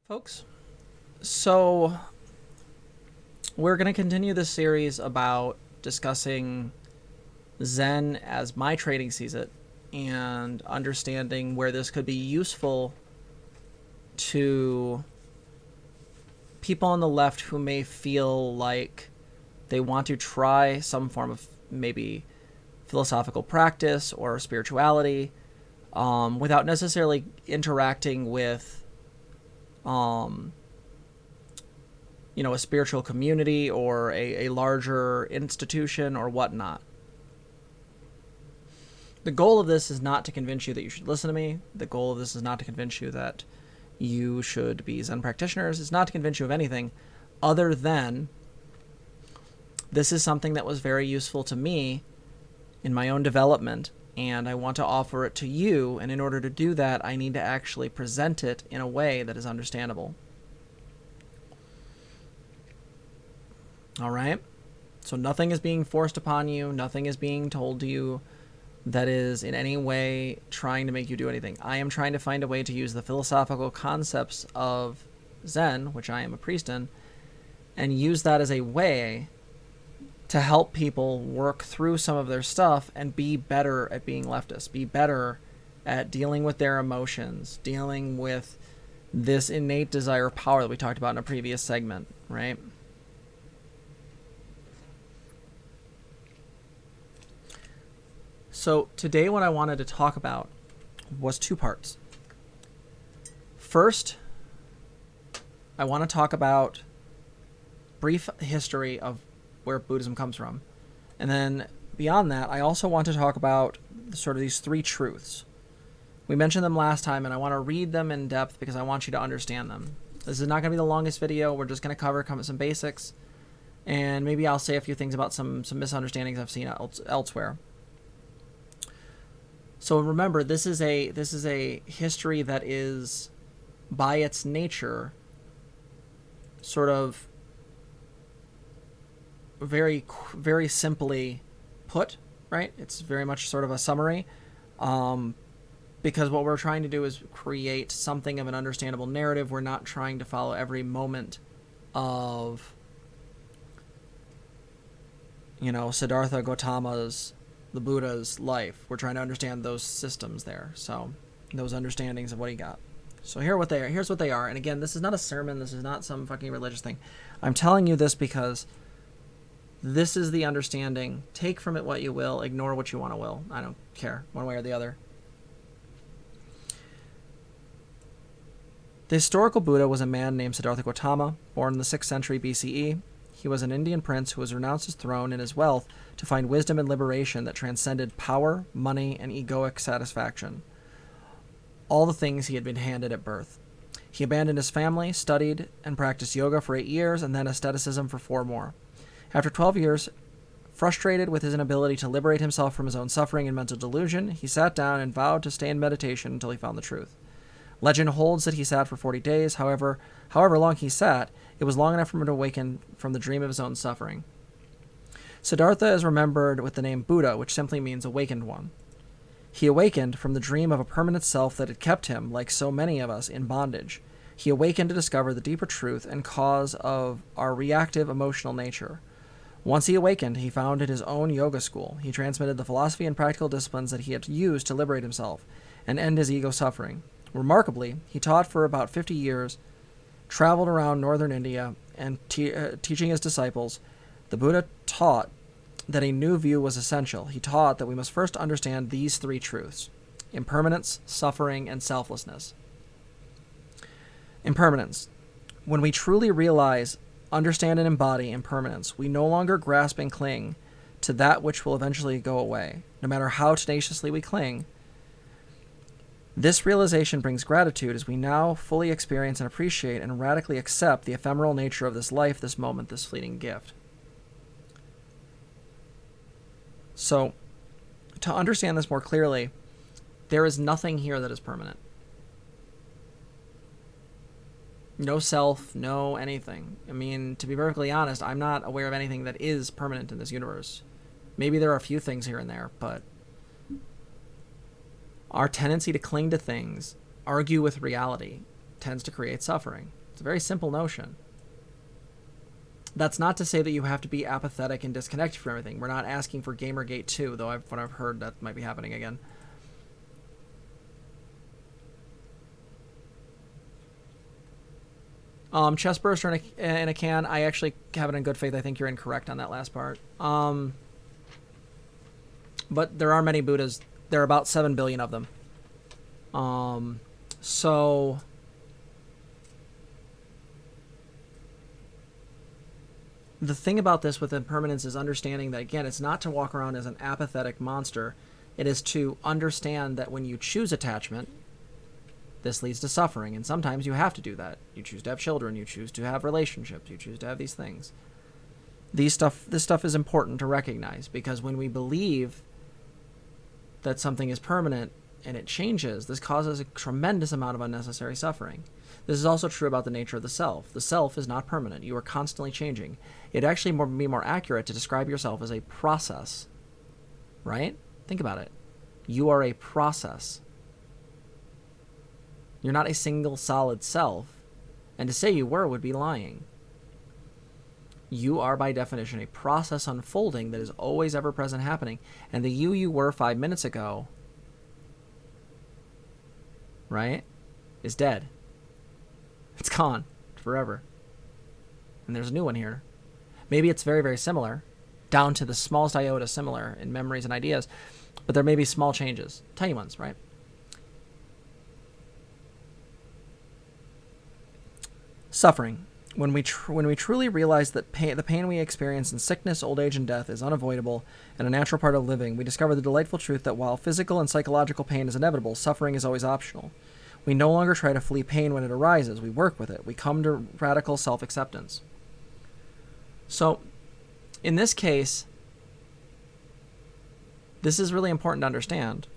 folks. So we're going to continue this series about discussing Zen as my trading sees it and understanding where this could be useful to people on the left who may feel like they want to try some form of maybe philosophical practice or spirituality without necessarily interacting with a spiritual community or a larger institution or whatnot. The goal of this is not to convince you that you should listen to me. The goal of this is not to convince you that you should be Zen practitioners. It's not to convince you of anything other than this is something that was very useful to me in my own development, and I want to offer it to you, and in order to do that, I need to actually present it in a way that is understandable. All right? So nothing is being forced upon you. Nothing is being told to you that is in any way trying to make you do anything. I am trying to find a way to use the philosophical concepts of Zen, which I am a priest in, and use that as a way to help people work through some of their stuff and be better at being leftists, be better at dealing with their emotions, dealing with this innate desire of power that we talked about in a previous segment, right? So today what I wanted to talk about was two parts. First, I want to talk about brief history of where Buddhism comes from. And then beyond that, I also want to talk about sort of these three truths. We mentioned them last time, and I want to read them in depth because I want you to understand them. This is not going to be the longest video. We're just going to cover some basics, and maybe I'll say a few things about some misunderstandings I've seen elsewhere. So remember, this is a history that is, by its nature, sort of very, very simply put, right? It's very much sort of a summary, because what we're trying to do is create something of an understandable narrative. We're not trying to follow every moment of, Siddhartha Gautama's, the Buddha's life. We're trying to understand those systems there, so those understandings of what he got. So here's what they are. And again, this is not a sermon. This is not some fucking religious thing. I'm telling you this because this is the understanding. Take from it what you will. Ignore what you want to will. I don't care, one way or the other. The historical Buddha was a man named Siddhartha Gautama, born in the 6th century BCE. He was an Indian prince who was renounced his throne and his wealth to find wisdom and liberation that transcended power, money, and egoic satisfaction. All the things he had been handed at birth. He abandoned his family, studied, and practiced yoga for 8 years, and then asceticism for 4 more. After 12 years, frustrated with his inability to liberate himself from his own suffering and mental delusion, he sat down and vowed to stay in meditation until he found the truth. Legend holds that he sat for 40 days. However long he sat, it was long enough for him to awaken from the dream of his own suffering. Siddhartha is remembered with the name Buddha, which simply means awakened one. He awakened from the dream of a permanent self that had kept him, like so many of us, in bondage. He awakened to discover the deeper truth and cause of our reactive emotional nature. Once he awakened, he founded his own yoga school. He transmitted the philosophy and practical disciplines that he had used to liberate himself and end his ego suffering. Remarkably, he taught for about 50 years, traveled around northern India, and teaching his disciples. The Buddha taught that a new view was essential. He taught that we must first understand these three truths: impermanence, suffering, and selflessness. Impermanence. When we truly realize, understand, and embody impermanence, we no longer grasp and cling to that which will eventually go away, no matter how tenaciously we cling. This realization brings gratitude as we now fully experience and appreciate and radically accept the ephemeral nature of this life, this moment, this fleeting gift. So, to understand this more clearly, there is nothing here that is permanent. No self, no anything. I mean, to be perfectly honest, I'm not aware of anything that is permanent in this universe. Maybe there are a few things here and there, but our tendency to cling to things, argue with reality, tends to create suffering. It's a very simple notion. That's not to say that you have to be apathetic and disconnected from everything. We're not asking for Gamergate 2, though what I've heard that might be happening again. Chest burster in a can. I actually have it in good faith. I think you're incorrect on that last part. But there are many Buddhas. There are about 7 billion of them. So the thing about this with impermanence is understanding that, again, it's not to walk around as an apathetic monster. It is to understand that when you choose attachment, this leads to suffering, and sometimes you have to do that. You choose to have children, you choose to have relationships, you choose to have these things. This stuff is important to recognize, because when we believe that something is permanent and it changes, this causes a tremendous amount of unnecessary suffering. This is also true about the nature of the self. The self is not permanent. You are constantly changing. It'd actually be more accurate to describe yourself as a process, right? Think about it. You are a process. You're not a single solid self, and to say you were would be lying. You are, by definition, a process unfolding that is always ever present happening, and the you were 5 minutes ago, right, is dead. It's gone forever. And there's a new one here. Maybe it's very, very similar, down to the smallest iota similar in memories and ideas, but there may be small changes, tiny ones, right? Suffering. When we truly realize that the pain we experience in sickness, old age, and death is unavoidable and a natural part of living, we discover the delightful truth that while physical and psychological pain is inevitable, suffering is always optional. We no longer try to flee pain when it arises. We work with it. We come to radical self-acceptance. So, in this case, this is really important to understand.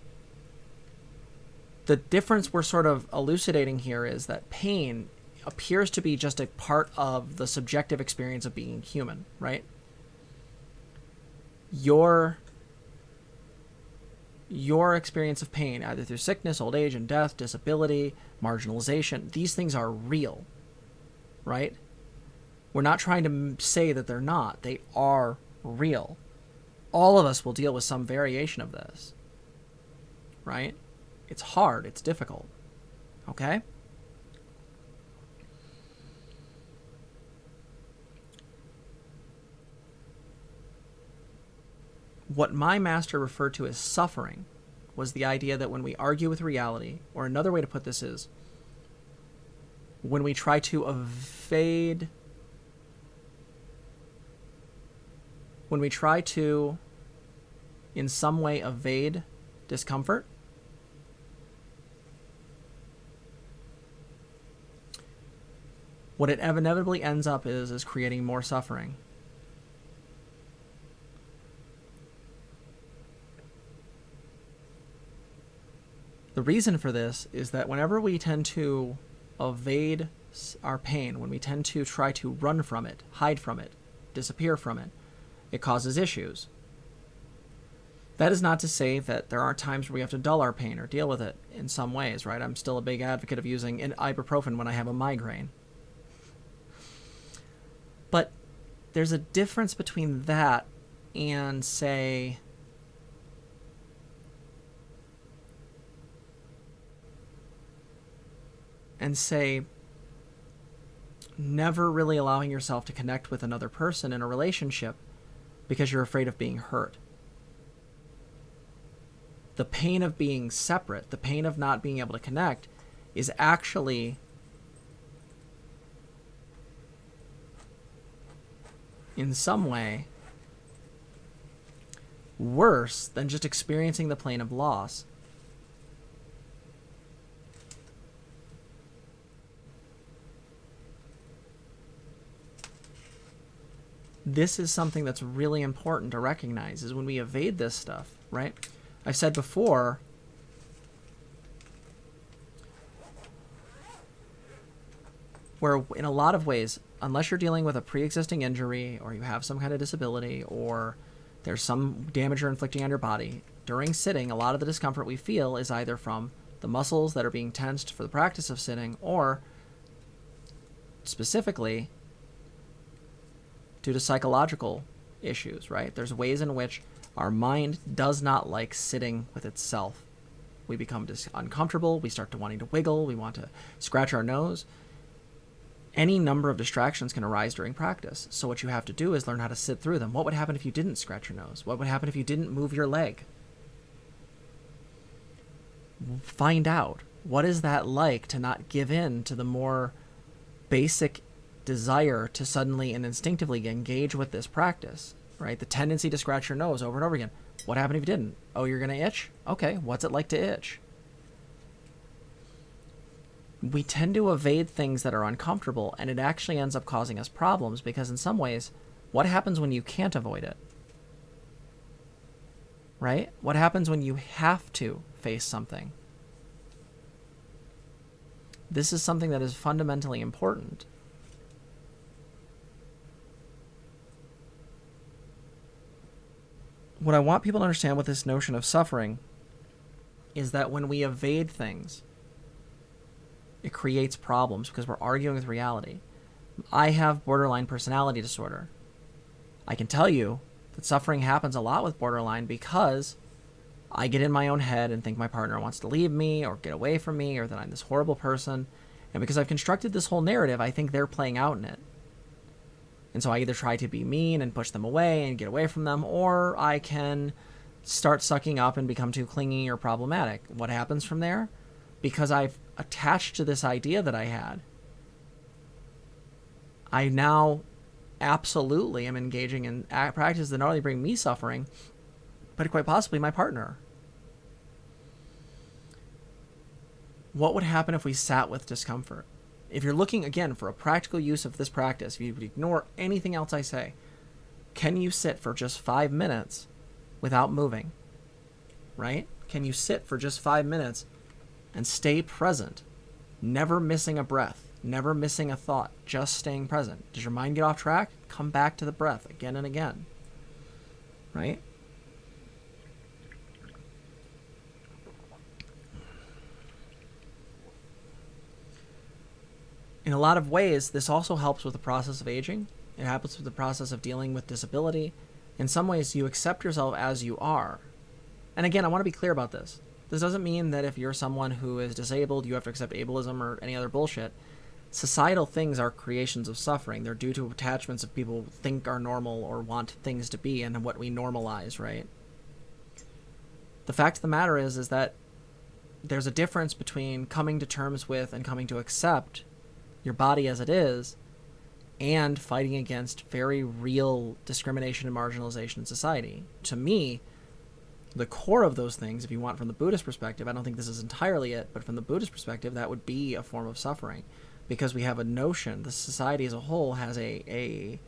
The difference we're sort of elucidating here is that pain appears to be just a part of the subjective experience of being human, right? Your experience of pain, either through sickness, old age, and death, disability, marginalization, these things are real, right? We're not trying to say that they're not. They are real. All of us will deal with some variation of this, right? It's hard. It's difficult, okay? What my master referred to as suffering was the idea that when we argue with reality, or another way to put this is, when we try to evade, when we try to, in some way, evade discomfort, what it inevitably ends up is creating more suffering. The reason for this is that whenever we tend to evade our pain, when we tend to try to run from it, hide from it, disappear from it, it causes issues. That is not to say that there aren't times where we have to dull our pain or deal with it in some ways, right? I'm still a big advocate of using ibuprofen when I have a migraine. But there's a difference between that and, say, never really allowing yourself to connect with another person in a relationship because you're afraid of being hurt. The pain of being separate, the pain of not being able to connect, is actually in some way worse than just experiencing the pain of loss. This is something that's really important to recognize, is when we evade this stuff, right? I've said before, where in a lot of ways, unless you're dealing with a pre-existing injury or you have some kind of disability or there's some damage you're inflicting on your body, during sitting, a lot of the discomfort we feel is either from the muscles that are being tensed for the practice of sitting or specifically due to psychological issues, right? There's ways in which our mind does not like sitting with itself. We become uncomfortable. We start to wanting to wiggle. We want to scratch our nose. Any number of distractions can arise during practice. So what you have to do is learn how to sit through them. What would happen if you didn't scratch your nose? What would happen if you didn't move your leg? Find out. What is that like to not give in to the more basic desire to suddenly and instinctively engage with this practice, right? The tendency to scratch your nose over and over again. What happened if you didn't? Oh, you're going to itch? Okay, what's it like to itch? We tend to evade things that are uncomfortable, and it actually ends up causing us problems because in some ways, what happens when you can't avoid it? Right? What happens when you have to face something? This is something that is fundamentally important. What I want people to understand with this notion of suffering is that when we evade things, it creates problems because we're arguing with reality. I have borderline personality disorder. I can tell you that suffering happens a lot with borderline because I get in my own head and think my partner wants to leave me or get away from me or that I'm this horrible person. And because I've constructed this whole narrative, I think they're playing out in it. And so I either try to be mean and push them away and get away from them, or I can start sucking up and become too clingy or problematic. What happens from there? Because I've attached to this idea that I had, I now absolutely am engaging in practices that not only bring me suffering, but quite possibly my partner. What would happen if we sat with discomfort? If you're looking, again, for a practical use of this practice, if you ignore anything else I say, can you sit for just 5 minutes without moving? Right? Can you sit for just 5 minutes and stay present, never missing a breath, never missing a thought, just staying present? Does your mind get off track? Come back to the breath again and again. Right? In a lot of ways, this also helps with the process of aging. It helps with the process of dealing with disability. In some ways, you accept yourself as you are. And again, I want to be clear about this. This doesn't mean that if you're someone who is disabled, you have to accept ableism or any other bullshit. Societal things are creations of suffering. They're due to attachments that people think are normal or want things to be and what we normalize, right? The fact of the matter is that there's a difference between coming to terms with and coming to accept your body as it is, and fighting against very real discrimination and marginalization in society. To me, the core of those things, if you want from the Buddhist perspective, I don't think this is entirely it, but from the Buddhist perspective, that would be a form of suffering. Because we have a notion, the society as a whole has a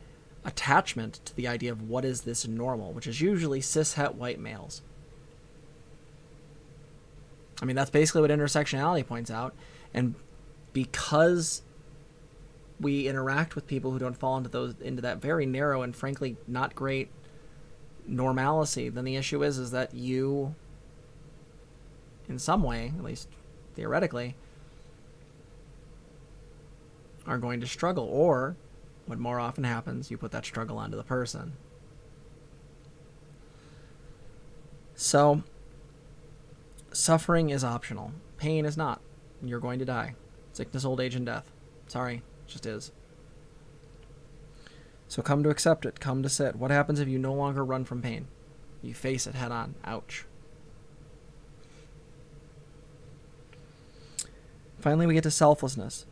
attachment to the idea of what is this normal, which is usually cis-het white males. I mean, that's basically what intersectionality points out. And because we interact with people who don't fall into that very narrow and frankly not great normalcy, then the issue is that you, in some way, at least theoretically, are going to struggle. Or, what more often happens, you put that struggle onto the person. So, suffering is optional. Pain is not. You're going to die. Sickness, old age, and death. Sorry. Just is. So come to accept it. Come to sit. What happens if you no longer run from pain? You face it head on. Ouch. Finally, we get to selflessness.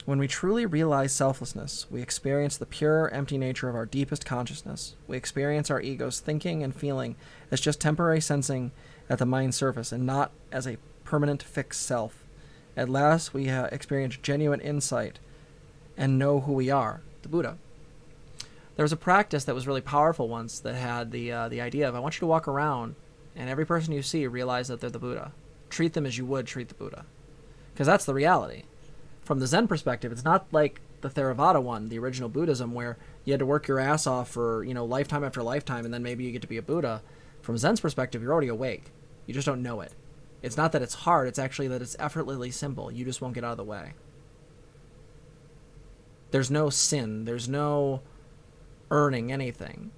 When we truly realize selflessness, we experience the pure, empty nature of our deepest consciousness. We experience our ego's thinking and feeling as just temporary sensing at the mind's surface and not as a permanent, fixed self. At last, we experience genuine insight and know who we are, the Buddha. There was a practice that was really powerful once that had the idea of, I want you to walk around and every person you see realize that they're the Buddha. Treat them as you would treat the Buddha. Because that's the reality. From the Zen perspective, it's not like the Theravada one, the original Buddhism, where you had to work your ass off for, lifetime after lifetime and then maybe you get to be a Buddha. From Zen's perspective, you're already awake. You just don't know it. It's not that it's hard, it's actually that it's effortlessly simple. You just won't get out of the way. There's no sin. There's no earning anything.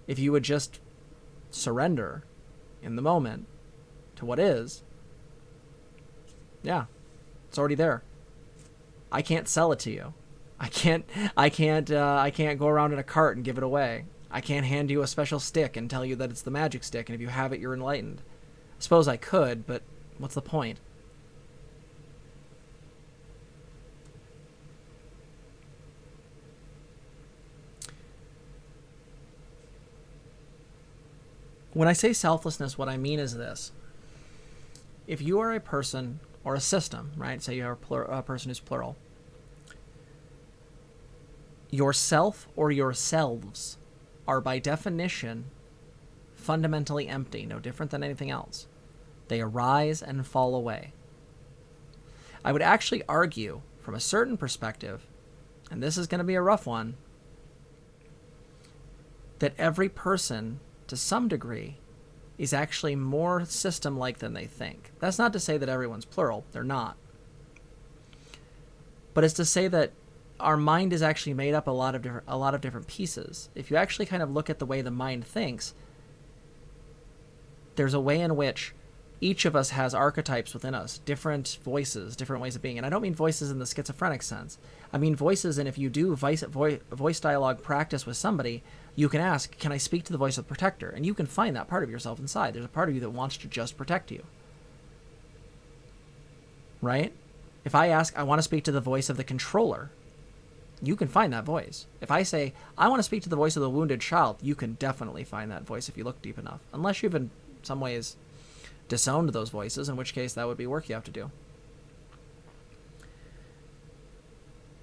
If you would just surrender in the moment to what is, yeah, it's already there. I can't sell it to you. I can't go around in a cart and give it away. I can't hand you a special stick and tell you that it's the magic stick, and if you have it, you're enlightened. I suppose I could, but what's the point? When I say selflessness, what I mean is this. If you are a person or a system, right? Say you're a person who's plural. Yourself or yourselves are by definition fundamentally empty, no different than anything else. They arise and fall away. I would actually argue from a certain perspective, and this is going to be a rough one, that every person, to some degree, is actually more system-like than they think. That's not to say that everyone's plural. They're not. But it's to say that our mind is actually made up a lot of different pieces. If you actually kind of look at the way the mind thinks, there's a way in which each of us has archetypes within us, different voices, different ways of being. And I don't mean voices in the schizophrenic sense. I mean voices, and if you do voice dialogue practice with somebody, you can ask, can I speak to the voice of the protector? And you can find that part of yourself inside. There's a part of you that wants to just protect you. Right? If I ask, I want to speak to the voice of the controller, you can find that voice. If I say, I want to speak to the voice of the wounded child, you can definitely find that voice if you look deep enough. Unless you've in some ways disowned those voices, in which case that would be work you have to do.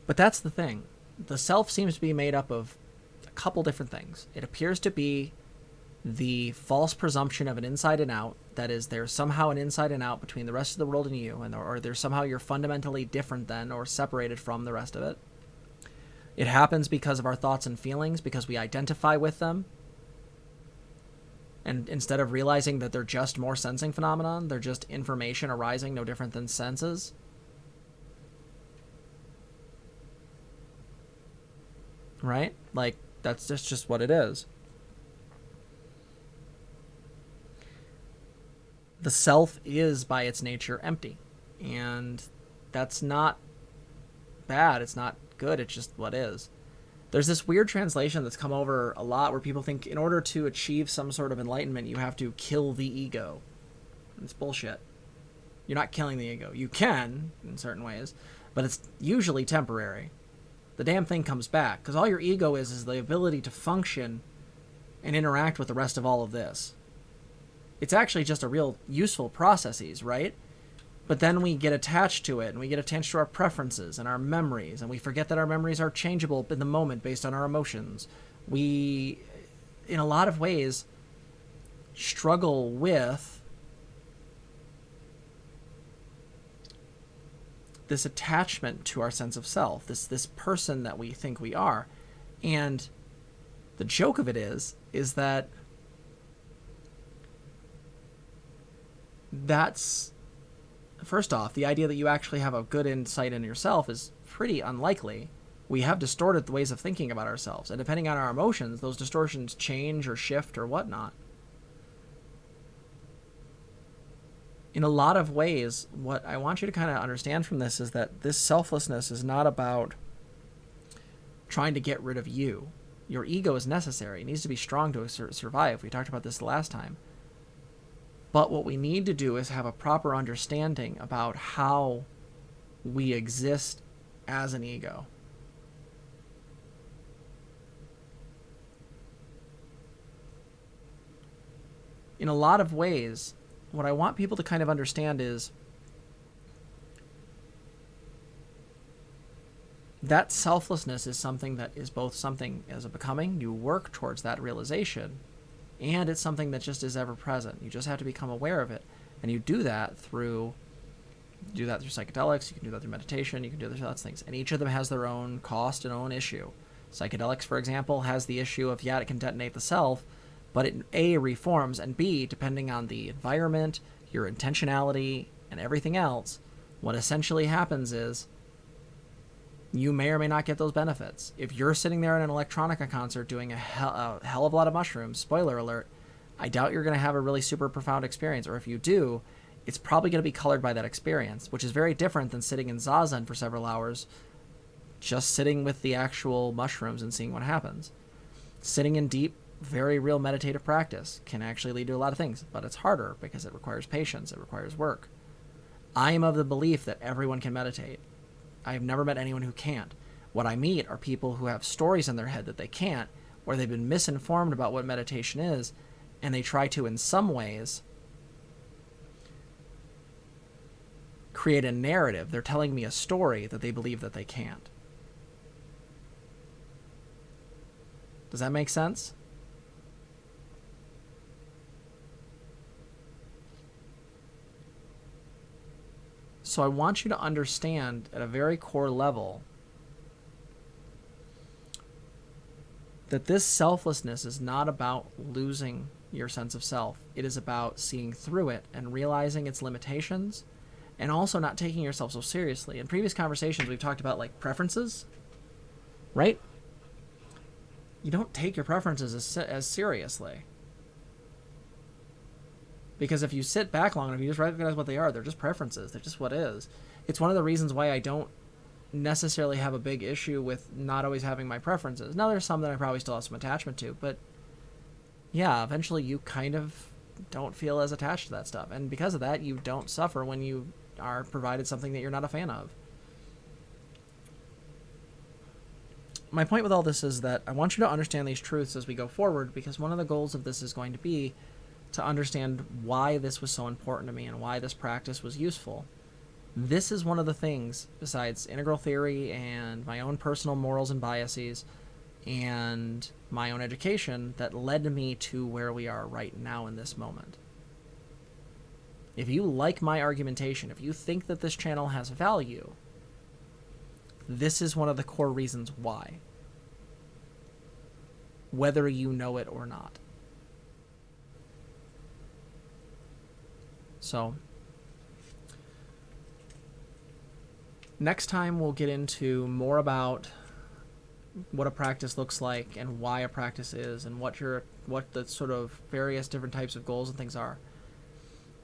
But that's the thing. The self seems to be made up of a couple different things. It appears to be the false presumption of an inside and out. That is, there's somehow an inside and out between the rest of the world and you, or there's somehow you're fundamentally different than or separated from the rest of it. It happens because of our thoughts and feelings, because we identify with them. And instead of realizing that they're just more sensing phenomenon, they're just information arising, no different than senses. Right? Like, that's just what it is. The self is, by its nature, empty. And that's not bad. It's not good. It's just what is. There's this weird translation that's come over a lot where people think in order to achieve some sort of enlightenment, you have to kill the ego. It's bullshit. You're not killing the ego. You can, in certain ways, but it's usually temporary. The damn thing comes back, because all your ego is the ability to function and interact with the rest of all of this. It's actually just a real useful processes, right? But then we get attached to it, and we get attached to our preferences and our memories, and we forget that our memories are changeable in the moment based on our emotions. We, in a lot of ways, struggle with this attachment to our sense of self, this person that we think we are. And the joke of it is that that's... First off, the idea that you actually have a good insight in yourself is pretty unlikely. We have distorted the ways of thinking about ourselves, and depending on our emotions, those distortions change or shift or whatnot. In a lot of ways, what I want you to kind of understand from this is that this selflessness is not about trying to get rid of you. Your ego is necessary. It needs to be strong to survive. We talked about this the last time. But what we need to do is have a proper understanding about how we exist as an ego. In a lot of ways, what I want people to kind of understand is that selflessness is something that is both something as a becoming, you work towards that realization, and it's something that just is ever present. You just have to become aware of it. And you do that through psychedelics, you can do that through meditation, you can do those things. And each of them has their own cost and own issue. Psychedelics, for example, has the issue of, it can detonate the self, but it A, reforms, and B, depending on the environment, your intentionality, and everything else, what essentially happens is You may or may not get those benefits. If you're sitting there at an electronica concert doing a hell of a lot of mushrooms, spoiler alert, I doubt you're going to have a really super profound experience. Or if you do, it's probably going to be colored by that experience, which is very different than sitting in Zazen for several hours, just sitting with the actual mushrooms and seeing what happens. Sitting in deep, very real meditative practice can actually lead to a lot of things, but it's harder because it requires patience, it requires work. I am of the belief that everyone can meditate. I have never met anyone who can't. What I meet are people who have stories in their head that they can't, or they've been misinformed about what meditation is, and they try to, in some ways, create a narrative. They're telling me a story that they believe that they can't. Does that make sense? So I want you to understand at a very core level that this selflessness is not about losing your sense of self. It is about seeing through it and realizing its limitations, and also not taking yourself so seriously. In previous conversations, we've talked about like preferences, right? You don't take your preferences as seriously. Because if you sit back long enough, you just recognize what they are. They're just preferences. They're just what is. It's one of the reasons why I don't necessarily have a big issue with not always having my preferences. Now, there's some that I probably still have some attachment to, but yeah, eventually you kind of don't feel as attached to that stuff. And because of that, you don't suffer when you are provided something that you're not a fan of. My point with all this is that I want you to understand these truths as we go forward, because one of the goals of this is going to be to understand why this was so important to me and why this practice was useful. This is one of the things, besides integral theory and my own personal morals and biases and my own education, that led me to where we are right now in this moment. If you like my argumentation, if you think that this channel has value, this is one of the core reasons why, whether you know it or not. So, next time we'll get into more about what a practice looks like and why a practice is and what the sort of various different types of goals and things are.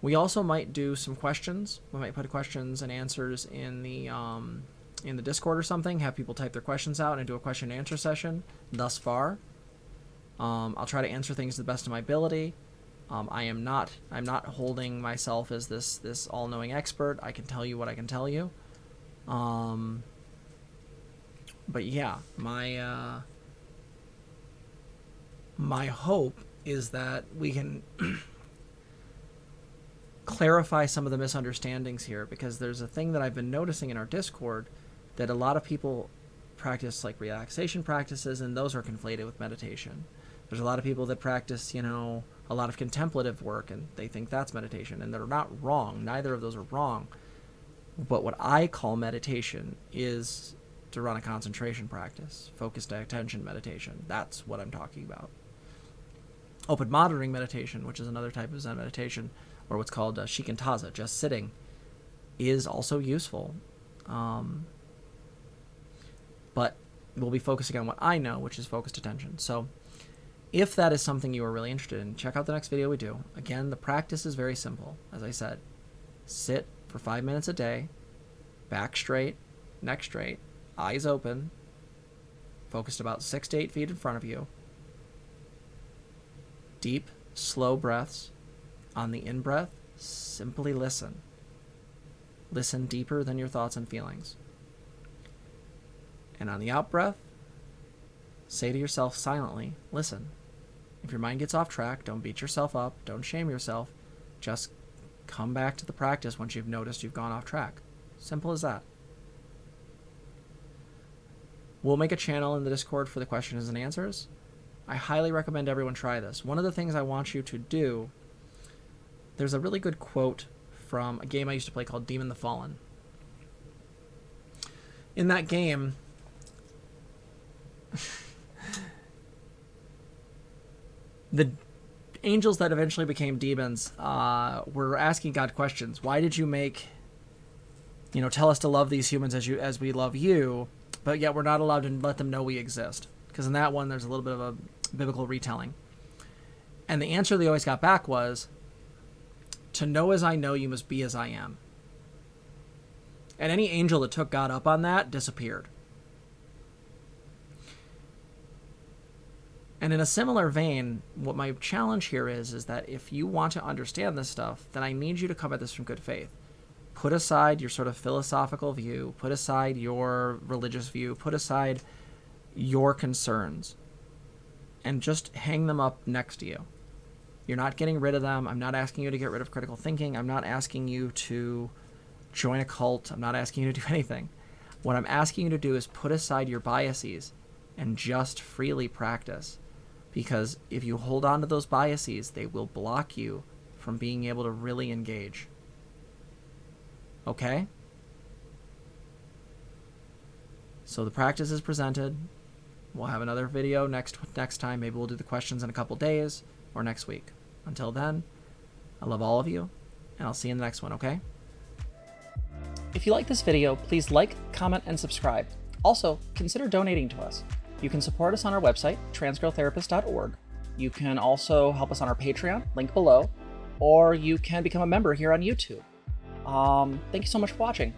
We also might do some questions. We might put questions and answers in the Discord or something, have people type their questions out and do a question and answer session. Thus far, I'll try to answer things to the best of my ability. I'm not holding myself as this all-knowing expert. I can tell you what I can tell you. But yeah, my hope is that we can clarify some of the misunderstandings here, because there's a thing that I've been noticing in our Discord, that a lot of people practice like relaxation practices, and those are conflated with meditation. There's a lot of people that practice, a lot of contemplative work, and they think that's meditation, and they're not wrong. Neither of those are wrong. But what I call meditation is to run a concentration practice, focused attention meditation. That's what I'm talking about. Open monitoring meditation, which is another type of Zen meditation, or what's called shikantaza, just sitting, is also useful. But we'll be focusing on what I know, which is focused attention. So if that is something you are really interested in, check out the next video we do. Again, the practice is very simple. As I said, sit for 5 minutes a day, back straight, neck straight, eyes open, focused about 6 to 8 feet in front of you. Deep, slow breaths. On the in-breath, simply listen. Listen deeper than your thoughts and feelings. And on the out-breath, say to yourself silently, listen. If your mind gets off track, don't beat yourself up, don't shame yourself. Just come back to the practice once you've noticed you've gone off track. Simple as that. We'll make a channel in the Discord for the questions and answers. I highly recommend everyone try this. One of the things I want you to do, there's a really good quote from a game I used to play called Demon the Fallen. In that game, the angels that eventually became demons were asking God questions. Why did you make, tell us to love these humans as we love you, but yet we're not allowed to let them know we exist. Because in that one, there's a little bit of a biblical retelling. And the answer they always got back was, to know as I know, you must be as I am. And any angel that took God up on that disappeared. And in a similar vein, what my challenge here is that if you want to understand this stuff, then I need you to come at this from good faith. Put aside your sort of philosophical view, put aside your religious view, put aside your concerns, and just hang them up next to you. You're not getting rid of them. I'm not asking you to get rid of critical thinking. I'm not asking you to join a cult. I'm not asking you to do anything. What I'm asking you to do is put aside your biases and just freely practice. Because if you hold on to those biases, they will block you from being able to really engage. Okay? So the practice is presented. We'll have another video next time. Maybe we'll do the questions in a couple days or next week. Until then, I love all of you, and I'll see you in the next one, okay? If you like this video, please like, comment, and subscribe. Also, consider donating to us. You can support us on our website, transgirltherapist.org. You can also help us on our Patreon, link below, or you can become a member here on YouTube. Thank you so much for watching.